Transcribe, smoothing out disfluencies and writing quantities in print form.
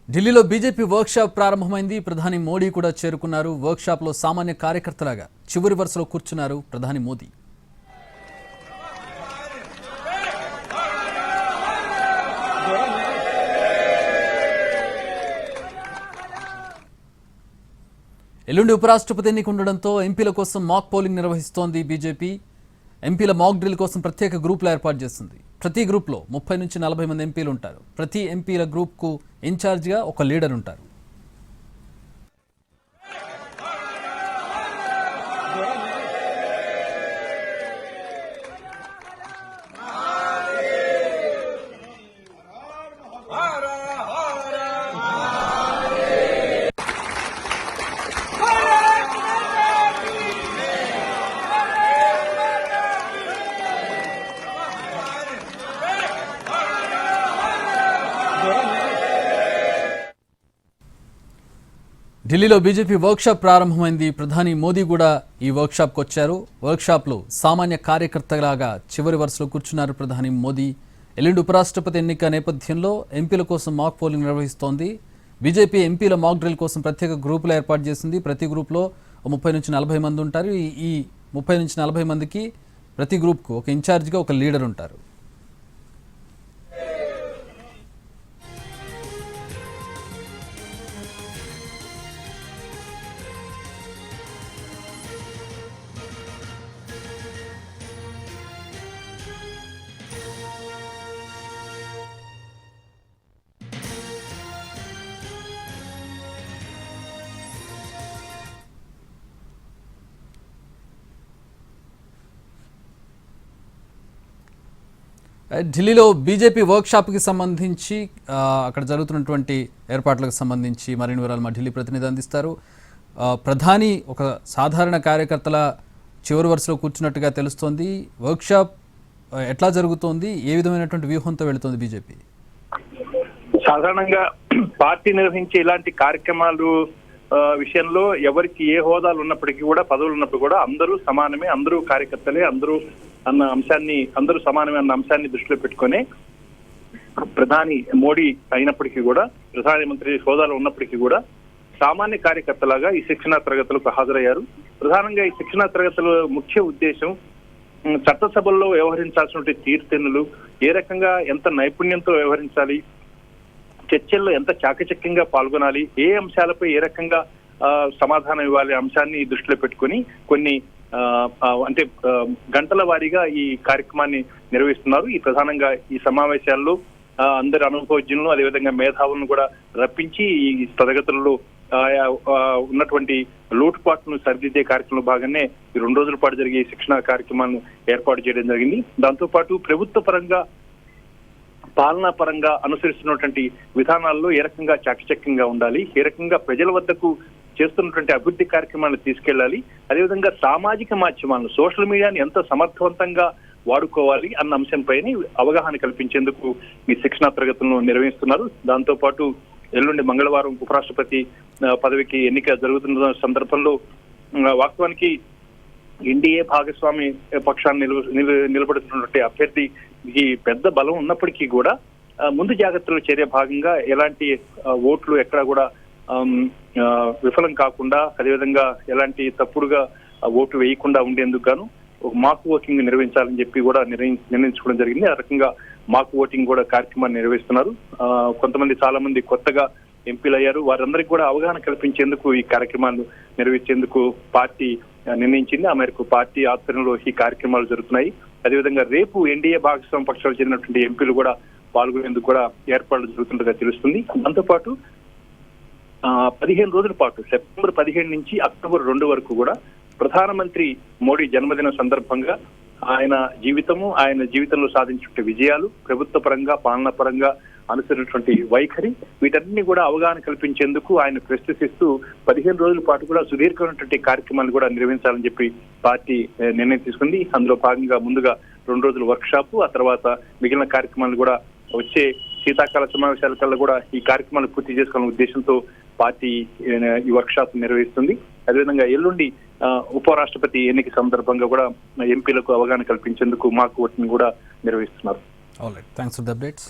ఢిల్లీలో BJP workshop ప్రారంభమైంది. ప్రధాని మోడీ కూడా చేరుకున్నారు. వర్క్షాప్లో సామాన్య కార్యకర్తలాగా చివరి వరుసలో కూర్చున్నారు ప్రధాని మోదీ. ఎల్లుండి ఉపరాష్ట్రపతి ఎన్నిక ఉండడంతో ఎంపీల కోసం మాక్ పోలింగ్ నిర్వహిస్తోంది బీజేపీ. ఎంపీల మాక్ డ్రిల్ కోసం ప్రత్యేక గ్రూపులు ఏర్పాటు చేస్తుంది. ప్రతి గ్రూప్లో 30 నుంచి 40 మంది ఎంపీలు ఉంటారు. ప్రతి ఎంపీల గ్రూప్కు ఇన్ఛార్జిగా ఒక లీడర్ ఉంటారు. ఢిల్లీలో బీజేపీ వర్క్షాప్ ప్రారంభమైంది. ప్రధాని మోదీ కూడా ఈ వర్క్షాప్కి వచ్చారు. వర్క్షాప్లో సామాన్య కార్యకర్తలాగా చివరి వరుసలో కూర్చున్నారు ప్రధాని మోదీ. ఎల్లుండి ఉపరాష్ట్రపతి ఎన్నిక నేపథ్యంలో ఎంపీల కోసం మాక్ పోలింగ్ నిర్వహిస్తోంది. బీజేపీ ఎంపీల మాక్ డ్రిల్ కోసం ప్రత్యేక గ్రూపులు ఏర్పాటు చేసింది. ప్రతి గ్రూప్లో 30 నుంచి 40 మంది ఉంటారు. ఈ 30 నుంచి 40 మందికి ప్రతి గ్రూప్కు ఒక ఇన్ఛార్జిగా ఒక లీడర్ ఉంటారు. ఢిల్లీలో బీజేపీ వర్క్షాప్కి సంబంధించి అక్కడ జరుగుతున్నటువంటి ఏర్పాట్లకు సంబంధించి మరిన్ని వివరాలు మా ఢిల్లీ ప్రతినిధి అందిస్తారు. ప్రధాని ఒక సాధారణ కార్యకర్తల చివరి వరుసలో కూర్చున్నట్టుగా తెలుస్తోంది. వర్క్షాప్ ఎట్లా జరుగుతోంది? ఏ విధమైనటువంటి వ్యూహంతో వెళుతోంది బీజేపీ? సాధారణంగా పార్టీ నిర్వహించే ఇలాంటి కార్యక్రమాలు విషయంలో ఎవరికి ఏ హోదాలు ఉన్నప్పటికీ కూడా, పదవులు ఉన్నప్పుడు కూడా అందరూ సమానమే, అందరూ కార్యకర్తలే, అందరూ సమానమే అన్న అంశాన్ని దృష్టిలో పెట్టుకుని ప్రధాని మోడీ అయినప్పటికీ కూడా, ప్రధానమంత్రి హోదాలో ఉన్నప్పటికీ కూడా సామాన్య కార్యకర్తలాగా ఈ శిక్షణా తరగతులకు హాజరయ్యారు. ప్రధానంగా ఈ శిక్షణా తరగతుల ముఖ్య ఉద్దేశం చట్టసభల్లో వ్యవహరించాల్సిన తీర్తెన్నులు, ఏ రకంగా ఎంత నైపుణ్యంతో వ్యవహరించాలి, చర్చల్లో ఎంత చాకచక్యంగా పాల్గొనాలి, ఏ అంశాలపై ఏ రకంగా సమాధానం ఇవ్వాలి అంశాన్ని దృష్టిలో పెట్టుకుని కొన్ని గంటల వారీగా ఈ కార్యక్రమాన్ని నిర్వహిస్తున్నారు. ఈ ప్రధానంగా ఈ సమావేశాల్లో అందరి అనుభవజ్ఞులను, అదేవిధంగా మేధావులను కూడా రప్పించి ఈ తరగతుల్లో ఉన్నటువంటి లోటుపాట్లను సరిదిద్దే కార్యక్రమంలో భాగంగానే ఈ 2 రోజుల పాటు జరిగే ఈ శిక్షణ కార్యక్రమాలను ఏర్పాటు చేయడం జరిగింది. దాంతో పాటు ప్రభుత్వ పరంగా, పాలనా పరంగా అనుసరిస్తున్నటువంటి విధానాల్లో ఏ రకంగా చాకచక్యంగా ఉండాలి, ఏ రకంగా ప్రజల వద్దకు చేస్తున్నటువంటి అభివృద్ధి కార్యక్రమాలను తీసుకెళ్లాలి, అదేవిధంగా సామాజిక మాధ్యమాలను, సోషల్ మీడియాని ఎంత సమర్థవంతంగా వాడుకోవాలి అన్న అంశంపైన అవగాహన కల్పించేందుకు ఈ శిక్షణా తరగతులను నిర్వహిస్తున్నారు. దాంతో పాటు ఎల్లుండి మంగళవారం ఉపరాష్ట్రపతి పదవికి ఎన్నిక జరుగుతున్న సందర్భంలో వాస్తవానికి ఎన్డీఏ భాగస్వామి పక్షాన్ని నిలబడుతున్నటువంటి అభ్యర్థికి పెద్ద బలం ఉన్నప్పటికీ కూడా ముందు జాగ్రత్తల చర్య భాగంగా ఎలాంటి ఓట్లు ఎక్కడా కూడా విఫలం కాకుండా, అదేవిధంగా ఎలాంటి తప్పుడుగా ఓటు వేయకుండా ఉండేందుకు గాను ఒక మాక్ ఓటింగ్ నిర్వహించాలని చెప్పి కూడా నిర్ణయించుకోవడం జరిగింది. ఆ రకంగా మాక్ ఓటింగ్ కూడా కార్యక్రమాన్ని నిర్వహిస్తున్నారు. కొంతమంది చాలా మంది కొత్తగా ఎంపీలు అయ్యారు. వారందరికీ కూడా అవగాహన కల్పించేందుకు ఈ కార్యక్రమాలు నిర్వహించేందుకు పార్టీ నిర్ణయించింది. ఆ మేరకు పార్టీ ఆధ్వర్యంలో ఈ కార్యక్రమాలు జరుగుతున్నాయి. అదేవిధంగా రేపు ఎన్డీఏ భాగస్వామ్య పక్షాలు చెందినటువంటి ఎంపీలు కూడా పాల్గొనేందుకు కూడా ఏర్పాట్లు జరుగుతుండగా తెలుస్తుంది. దాంతోపాటు 15 రోజుల పాటు సెప్టెంబర్ 15 నుంచి అక్టోబర్ 2 వరకు కూడా ప్రధానమంత్రి మోడీ జన్మదినం సందర్భంగా ఆయన జీవితంలో సాధించిన విజయాలు, ప్రభుత్వ పరంగా, పాలనా పరంగా అనుసరించినటువంటి వైఖరి, వీటన్నిటిని కూడా అవగాహన కల్పించేందుకు ఆయన ప్రశ్నిస్తూ 15 రోజుల పాటు కూడా సుదీర్ఘమైనటువంటి కార్యక్రమాలు కూడా నిర్వహించాలని చెప్పి పార్టీ నిర్ణయం తీసుకుంది. అందులో భాగంగా ముందుగా 2 రోజుల వర్క్ షాప్, ఆ తర్వాత మిగిలిన కార్యక్రమాలు కూడా వచ్చే శీతాకాల సమావేశాల కల్లా కూడా ఈ కార్యక్రమాలు పూర్తి చేసుకునే ఉద్దేశంతో పార్టీ ఈ వర్క్ షాప్ నిర్వహిస్తుంది. అదేవిధంగా ఎల్లుండి ఉపరాష్ట్రపతి ఎన్నిక సందర్భంగా కూడా ఎంపీలకు అవగాహన కల్పించేందుకు మాక్ ఓటింగ్ కూడా నిర్వహిస్తున్నారు. Thanks for the updates.